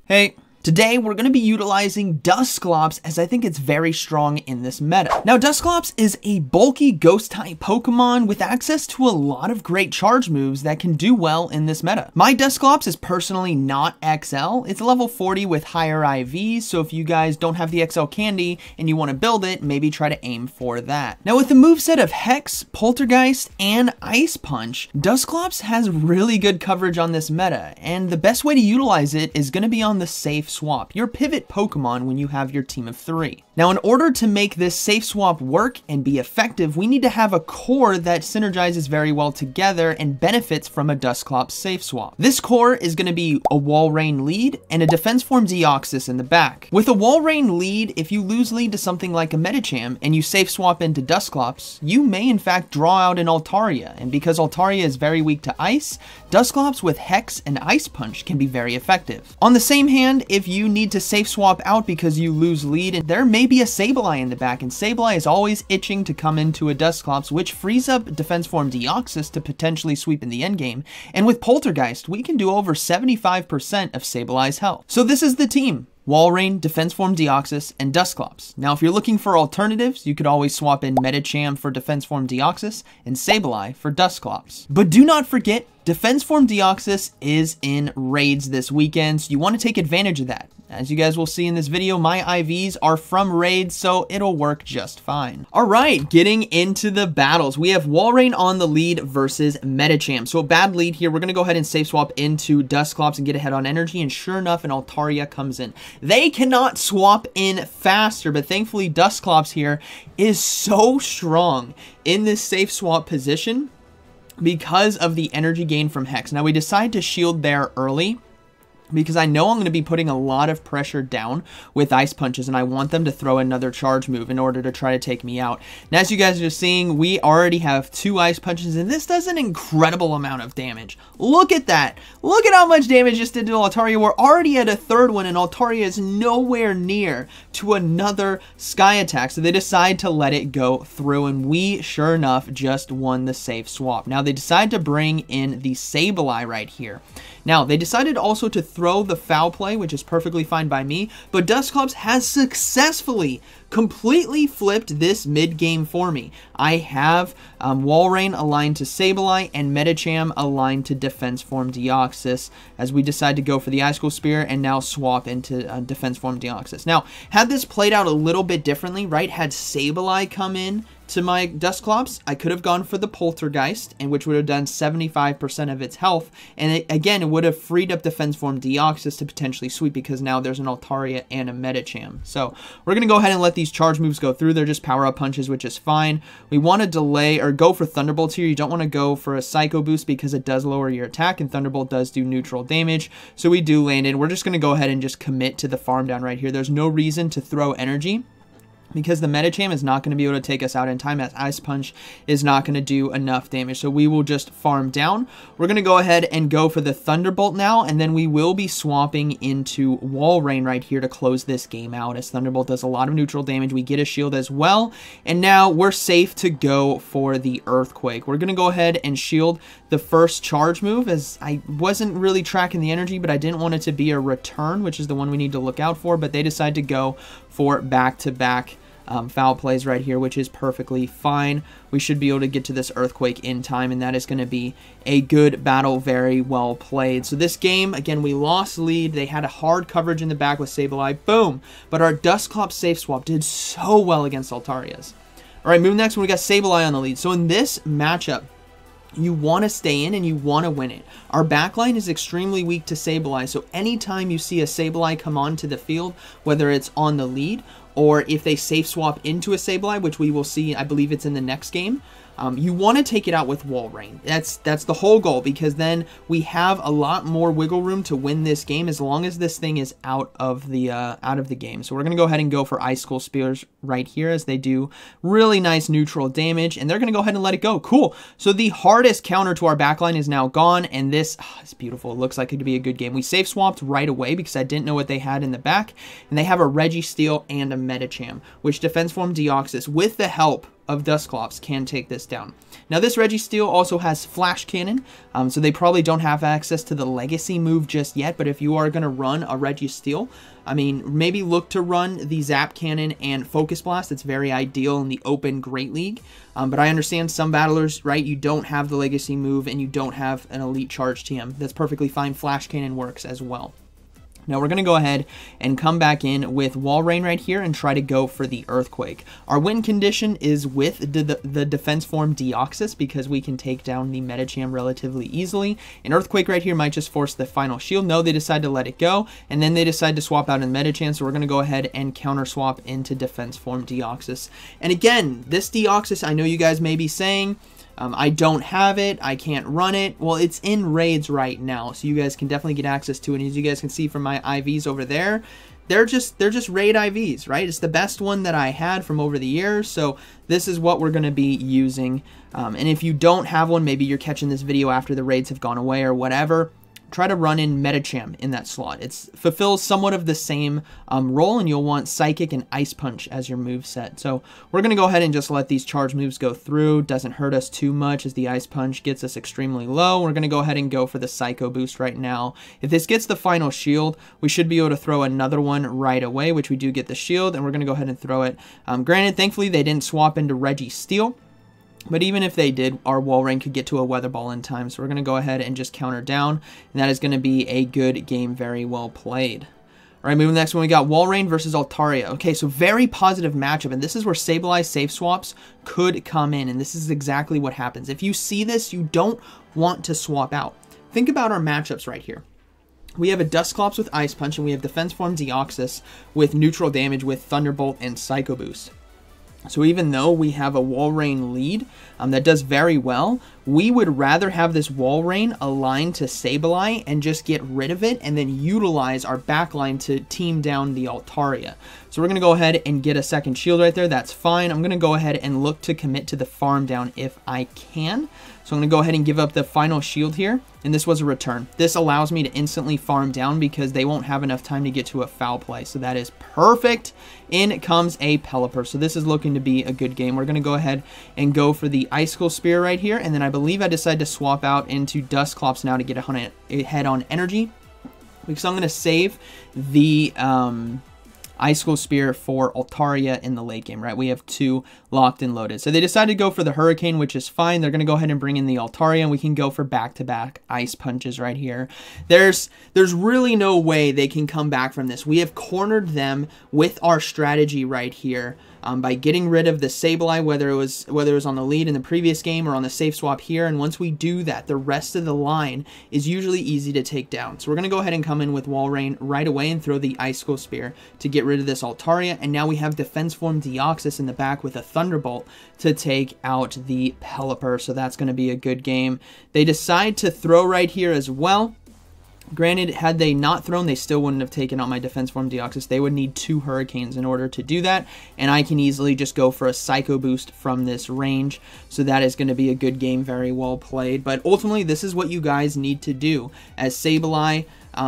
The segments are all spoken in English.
Hey, today we're going to be utilizing Dusclops as I think it's very strong in this meta. Now Dusclops is a bulky ghost type Pokemon with access to a lot of great charge moves that can do well in this meta. My Dusclops is personally not XL. It's level 40 with higher IVs, so if you guys don't have the XL candy and you want to build it, maybe try to aim for that. Now with the moveset of Hex, Poltergeist, and Ice Punch, Dusclops has really good coverage on this meta, and the best way to utilize it is going to be on the safe swap, your pivot Pokemon when you have your team of 3. Now in order to make this safe swap work and be effective, we need to have a core that synergizes very well together and benefits from a Dusclops safe swap. This core is going to be a Walrein lead and a Defense Form Deoxys in the back. With a Walrein lead, if you lose lead to something like a Medicham and you safe swap into Dusclops, you may in fact draw out an Altaria, and because Altaria is very weak to ice, Dusclops with Hex and Ice Punch can be very effective. On the same hand, if you need to safe swap out because you lose lead, and there may be a Sableye in the back, and Sableye is always itching to come into a Dusclops, which frees up Defense Form Deoxys to potentially sweep in the endgame, and with Poltergeist, we can do over 75% of Sableye's health. So this is the team. Walrein, Defense Form Deoxys, and Dusclops. Now if you're looking for alternatives, you could always swap in Medicham for Defense Form Deoxys and Sableye for Dusclops. But do not forget, Defense Form Deoxys is in raids this weekend, so you want to take advantage of that. As you guys will see in this video, my IVs are from raids, so it'll work just fine. Alright, getting into the battles. We have Walrein on the lead versus Medicham. So a bad lead here. We're going to go ahead and safe swap into Dusclops and get ahead on energy, and sure enough, an Altaria comes in. They cannot swap in faster, but thankfully Dusclops here is so strong in this safe swap position because of the energy gain from Hex. Now we decide to shield there early because I know I'm going to be putting a lot of pressure down with Ice Punches, and I want them to throw another charge move in order to try to take me out. And as you guys are seeing, we already have 2 Ice Punches, and this does an incredible amount of damage. Look at that. Look at how much damage this did to Altaria. We're already at a 3rd one, and Altaria is nowhere near to another Sky Attack, so they decide to let it go through, and we, sure enough, just won the safe swap. Now, they decide to bring in the Sableye right here. Now, they decided also to throw the foul play, which is perfectly fine by me, but Dusclops has successfully completely flipped this mid-game for me. I have Walrein aligned to Sableye and Medicham aligned to Defense Form Deoxys as we decide to go for the Ice Cool Spear and now swap into Defense Form Deoxys. Now, had this played out a little bit differently, right, had Sableye come in to my Dusclops, I could have gone for the Poltergeist, and which would have done 75% of its health, and again, it would have freed up Defense Form Deoxys to potentially sweep because now there's an Altaria and a Medicham. So we're going to go ahead and let these charge moves go through. They're just power-up punches, which is fine. We want to delay or go for Thunderbolts here. You don't want to go for a Psycho Boost because it does lower your attack, and Thunderbolt does do neutral damage, so we do land in. We're just going to go ahead and just commit to the farm down right here. There's no reason to throw energy because the Medicham is not going to be able to take us out in time, as Ice Punch is not going to do enough damage. So we will just farm down. We're going to go ahead and go for the Thunderbolt now, and then we will be swapping into Walrein right here to close this game out, as Thunderbolt does a lot of neutral damage. We get a shield as well, and now we're safe to go for the Earthquake. We're going to go ahead and shield the first charge move, as I wasn't really tracking the energy, but I didn't want it to be a return, which is the one we need to look out for, but they decide to go for back-to-back foul plays right here, which is perfectly fine. We should be able to get to this Earthquake in time, and that is going to be a good battle, very well played. So this game, again, we lost lead. They had a hard coverage in the back with Sableye. Boom! But our Dusclops safe swap did so well against Altarias. Alright, moving next, we got Sableye on the lead. So in this matchup, you want to stay in and you want to win it. Our backline is extremely weak to Sableye, so anytime you see a Sableye come onto the field, whether it's on the lead or if they safe swap into a Sableye, which we will see, I believe it's in the next game, you want to take it out with Walrein. That's the whole goal, because then we have a lot more wiggle room to win this game as long as this thing is out of the game. So we're going to go ahead and go for Ice Cool Spears right here, as they do really nice neutral damage, and they're going to go ahead and let it go. Cool. So the hardest counter to our backline is now gone, and this is beautiful. It looks like it could be a good game. We safe swapped right away because I didn't know what they had in the back, and they have a Registeel and a Medicham, which Defense Form Deoxys, with the help of Dusclops, can take this down. Now this Registeel also has Flash Cannon, so they probably don't have access to the Legacy move just yet, but if you are going to run a Registeel, I mean, maybe look to run the Zap Cannon and Focus Blast. It's very ideal in the open Great League, but I understand some battlers, right, you don't have the Legacy move and you don't have an Elite Charge TM. That's perfectly fine. Flash Cannon works as well. Now we're going to go ahead and come back in with Walrein right here and try to go for the Earthquake. Our win condition is with the Defense Form Deoxys because we can take down the Medicham relatively easily. And Earthquake right here might just force the final shield. No, they decide to let it go, and then they decide to swap out in Medicham, so we're going to go ahead and counter swap into Defense Form Deoxys. And again, this Deoxys, I know you guys may be saying, I don't have it, I can't run it. Well, it's in raids right now, so you guys can definitely get access to it. And as you guys can see from my IVs over there, they're just raid IVs, right? It's the best one that I had from over the years, so this is what we're going to be using. And if you don't have one, maybe you're catching this video after the raids have gone away or whatever, try to run in Medicham in that slot. It fulfills somewhat of the same role, and you'll want Psychic and Ice Punch as your move set. So we're going to go ahead and just let these charge moves go through. Doesn't hurt us too much as the Ice Punch gets us extremely low. We're going to go ahead and go for the Psycho Boost right now. If this gets the final shield, we should be able to throw another one right away, which we do get the shield, and we're going to go ahead and throw it. Granted, thankfully, they didn't swap into Registeel. But even if they did, our Walrein could get to a Weather Ball in time. So we're going to go ahead and just counter down. And that is going to be a good game, very well played. All right, moving to the next one, we got Walrein versus Altaria. Okay, so very positive matchup. And this is where Sableye safe swaps could come in. And this is exactly what happens. If you see this, you don't want to swap out. Think about our matchups right here. We have a Dusclops with Ice Punch, and we have Defense Form Deoxys with neutral damage with Thunderbolt and Psycho Boost. So even though we have a Walrein lead that does very well, we would rather have this Walrein aligned to Sableye and just get rid of it and then utilize our backline to team down the Altaria. So we're going to go ahead and get a second shield right there. That's fine. I'm going to go ahead and look to commit to the farm down if I can. So I'm going to go ahead and give up the final shield here. And this was a return. This allows me to instantly farm down because they won't have enough time to get to a foul play. So that is perfect. In comes a Pelipper. So this is looking to be a good game. We're going to go ahead and go for the Icicle Spear right here. And then I believe I decided to swap out into Dusclops now to get ahead on energy. Because I'm going to save the Icicle Spear for Altaria in the late game, right? We have two locked and loaded. So they decided to go for the Hurricane, which is fine. They're going to go ahead and bring in the Altaria, and we can go for back-to-back Ice Punches right here. There's really no way they can come back from this. We have cornered them with our strategy right here. By getting rid of the Sableye, whether it was on the lead in the previous game or on the safe swap here. And once we do that, the rest of the line is usually easy to take down. So we're going to go ahead and come in with Walrein right away and throw the Icicle Spear to get rid of this Altaria. And now we have Defense Form Deoxys in the back with a Thunderbolt to take out the Pelipper. So that's going to be a good game. They decide to throw right here as well. Granted, had they not thrown, they still wouldn't have taken out my Defense Form Deoxys. They would need two Hurricanes in order to do that, and I can easily just go for a Psycho Boost from this range, so that is going to be a good game, very well played. But ultimately, this is what you guys need to do, as Sableye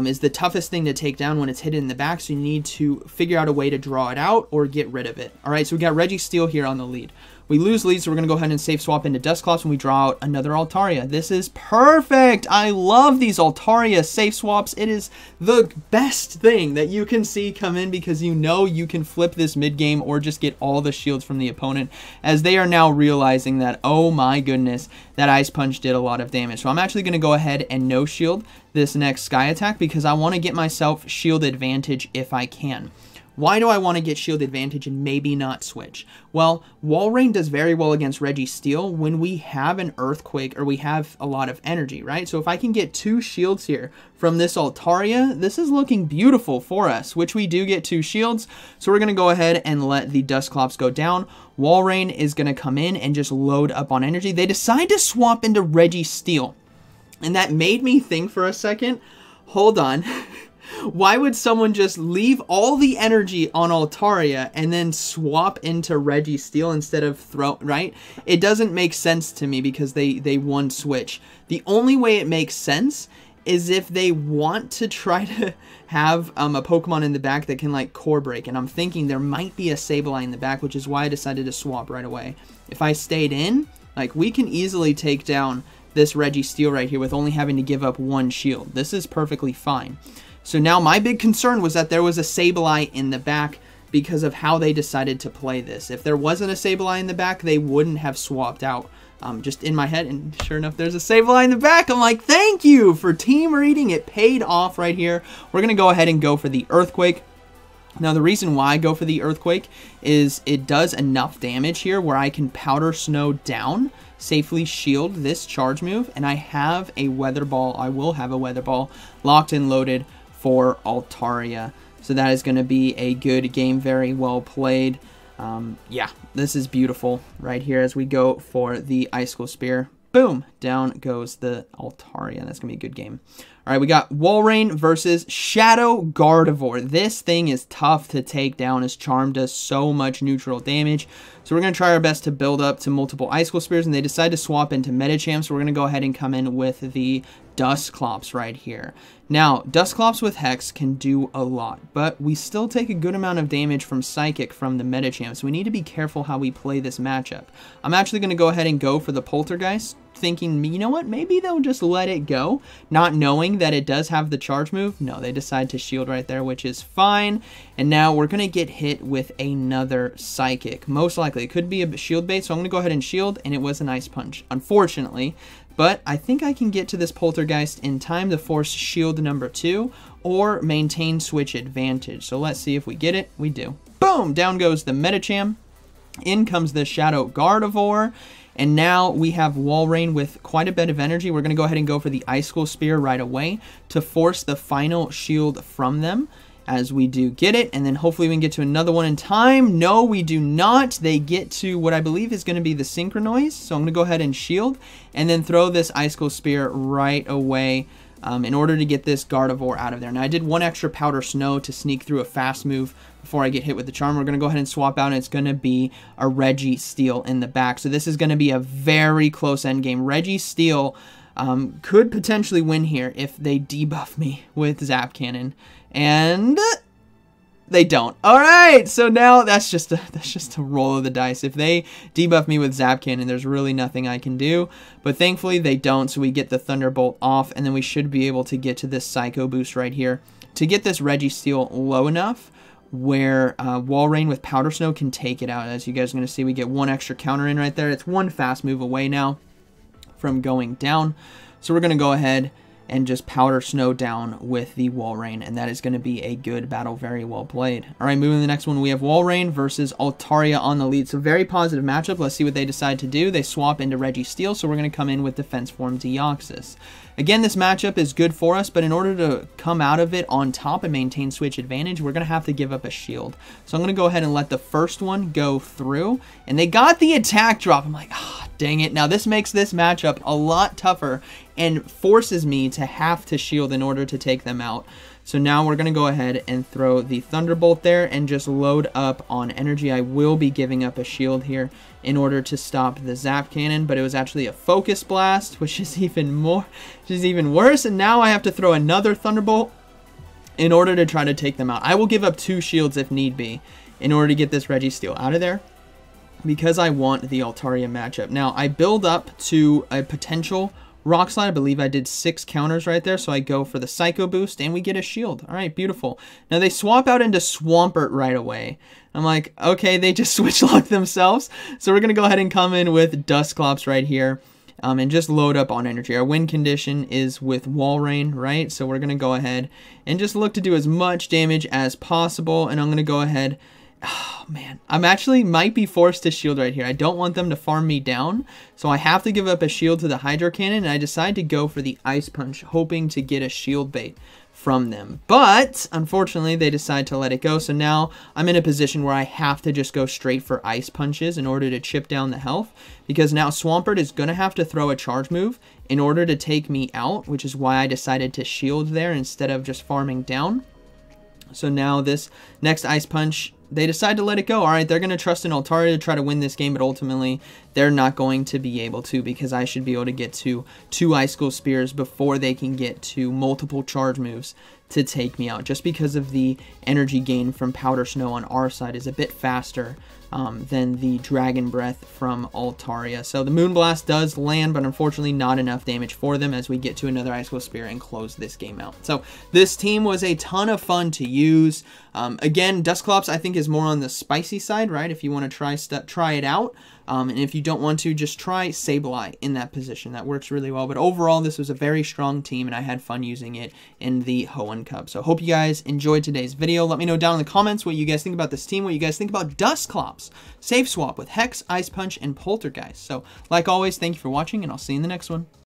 is the toughest thing to take down when it's hidden in the back, so you need to figure out a way to draw it out or get rid of it. Alright, so we got Registeel here on the lead. We lose lead, so we're going to go ahead and safe swap into Dusclops, and we draw out another Altaria. This is perfect! I love these Altaria safe swaps. It is the best thing that you can see come in because you know you can flip this mid-game or just get all the shields from the opponent, as they are now realizing that, oh my goodness, that Ice Punch did a lot of damage. So I'm actually going to go ahead and no shield this next Sky Attack because I want to get myself shield advantage if I can. Why do I want to get shield advantage and maybe not switch? Well, Walrein does very well against Registeel when we have an Earthquake or we have a lot of energy, right? So if I can get two shields here from this Altaria, this is looking beautiful for us, which we do get two shields. So we're going to go ahead and let the Dusclops go down. Walrein is going to come in and just load up on energy. They decide to swap into Registeel, and that made me think for a second, hold on. Why would someone just leave all the energy on Altaria and then swap into Registeel instead of throw, right? It doesn't make sense to me because they one switch. The only way it makes sense is if they want to try to have a Pokemon in the back that can like core break, and I'm thinking there might be a Sableye in the back, which is why I decided to swap right away. If I stayed in, like, we can easily take down this Registeel right here with only having to give up 1 shield. This is perfectly fine. So now my big concern was that there was a Sableye in the back because of how they decided to play this. If there wasn't a Sableye in the back, they wouldn't have swapped out. Just in my head, and sure enough, there's a Sableye in the back. I'm like, thank you for team reading. It paid off right here. We're going to go ahead and go for the Earthquake. Now, the reason why I go for the Earthquake is it does enough damage here where I can Powder Snow down, safely shield this charge move, and I have a Weather Ball. I will have a Weather Ball locked and loaded for Altaria. So that is going to be a good game, very well played. Yeah, this is beautiful right here as we go for the Icicle Spear. Boom, down goes the Altaria. That's going to be a good game. All right, we got Walrein versus Shadow Gardevoir. This thing is tough to take down as Charm does so much neutral damage. So we're going to try our best to build up to multiple Icicle Spears, and they decide to swap into Medicham, so we're going to go ahead and come in with the Dusclops right here. Now, Dusclops with Hex can do a lot, but we still take a good amount of damage from Psychic from the Medicham, so we need to be careful how we play this matchup. I'm actually going to go ahead and go for the Poltergeist, thinking, you know what, maybe they'll just let it go, not knowing that it does have the charge move. No, they decide to shield right there, which is fine. And now we're going to get hit with another Psychic. Most likely, it could be a shield bait, so I'm going to go ahead and shield, and it was an Ice Punch, unfortunately. But I think I can get to this Poltergeist in time to force shield number 2 or maintain switch advantage. So let's see if we get it. We do. Boom! Down goes the Medicham. In comes the Shadow Gardevoir. And now we have Walrein with quite a bit of energy. We're going to go ahead and go for the Icicle Spear right away to force the final shield from them as we do get it. And then hopefully we can get to another one in time. No, we do not. They get to what I believe is going to be the Synchronoise. So I'm going to go ahead and shield and then throw this Icicle Spear right away in order to get this Gardevoir out of there. Now I did 1 extra Powder Snow to sneak through a fast move before I get hit with the Charm. We're going to go ahead and swap out, and it's going to be a Registeel in the back. So this is going to be a very close endgame. Registeel could potentially win here if they debuff me with Zap Cannon. And they don't. All right, so now that's just a roll of the dice. If they debuff me with Zap Cannon, there's really nothing I can do. But thankfully they don't, so we get the Thunderbolt off, and then we should be able to get to this Psycho Boost right here to get this Registeel low enough where Walrein with Powder Snow can take it out. As you guys are going to see, we get 1 extra counter in right there. It's 1 fast move away now from going down. So we're going to go ahead and just Powder Snow down with the Walrein, and that is going to be a good battle, very well played. All right, moving to the next one, we have Walrein versus Altaria on the lead. So very positive matchup. Let's see what they decide to do. They swap into Registeel, so we're going to come in with Defense Form Deoxys. Again, this matchup is good for us, but in order to come out of it on top and maintain switch advantage, we're going to have to give up a shield. So I'm going to go ahead and let the first one go through, and they got the attack drop. I'm like, ah, dang it. Now this makes this matchup a lot tougher and forces me to have to shield in order to take them out. So now we're going to go ahead and throw the Thunderbolt there and just load up on energy. I will be giving up a shield here in order to stop the Zap Cannon, but it was actually a Focus Blast, which is even worse. And now I have to throw another Thunderbolt in order to try to take them out. I will give up 2 shields if need be in order to get this Registeel out of there, because I want the Altaria matchup. Now, I build up to a potential Rock Slide. I believe I did 6 counters right there, so I go for the Psycho Boost, and we get a shield. All right, beautiful. Now, they swap out into Swampert right away. I'm like, okay, they just switch lock themselves. So we're going to go ahead and come in with Dusclops right here and just load up on energy. Our win condition is with Walrein, right? So we're going to go ahead and just look to do as much damage as possible, and I'm going to go ahead. Oh, man, I'm actually might be forced to shield right here. I don't want them to farm me down, so I have to give up a shield to the Hydro Cannon, and I decide to go for the Ice Punch, hoping to get a shield bait from them. But, unfortunately, they decide to let it go, so now I'm in a position where I have to just go straight for Ice Punches in order to chip down the health, because now Swampert is going to have to throw a charge move in order to take me out, which is why I decided to shield there instead of just farming down. So now this next Ice Punch they decide to let it go. All right, they're going to trust in Altaria to try to win this game, but ultimately they're not going to be able to, because I should be able to get to 2 Icicle Spears before they can get to multiple charge moves to take me out, just because of the energy gain from Powder Snow on our side is a bit faster than the Dragon Breath from Altaria. So the Moonblast does land, but unfortunately not enough damage for them as we get to another Icicle Spear and close this game out. So this team was a ton of fun to use. Again, Dusclops I think is more on the spicy side, right? If you want to try it out. And if you don't want to, just try Sableye in that position. That works really well. But overall, this was a very strong team, and I had fun using it in the Hoenn Cup. So hope you guys enjoyed today's video. Let me know down in the comments what you guys think about this team, what you guys think about Dusclops. Safe swap with Hex, Ice Punch, and Poltergeist. So like always, thank you for watching, and I'll see you in the next one.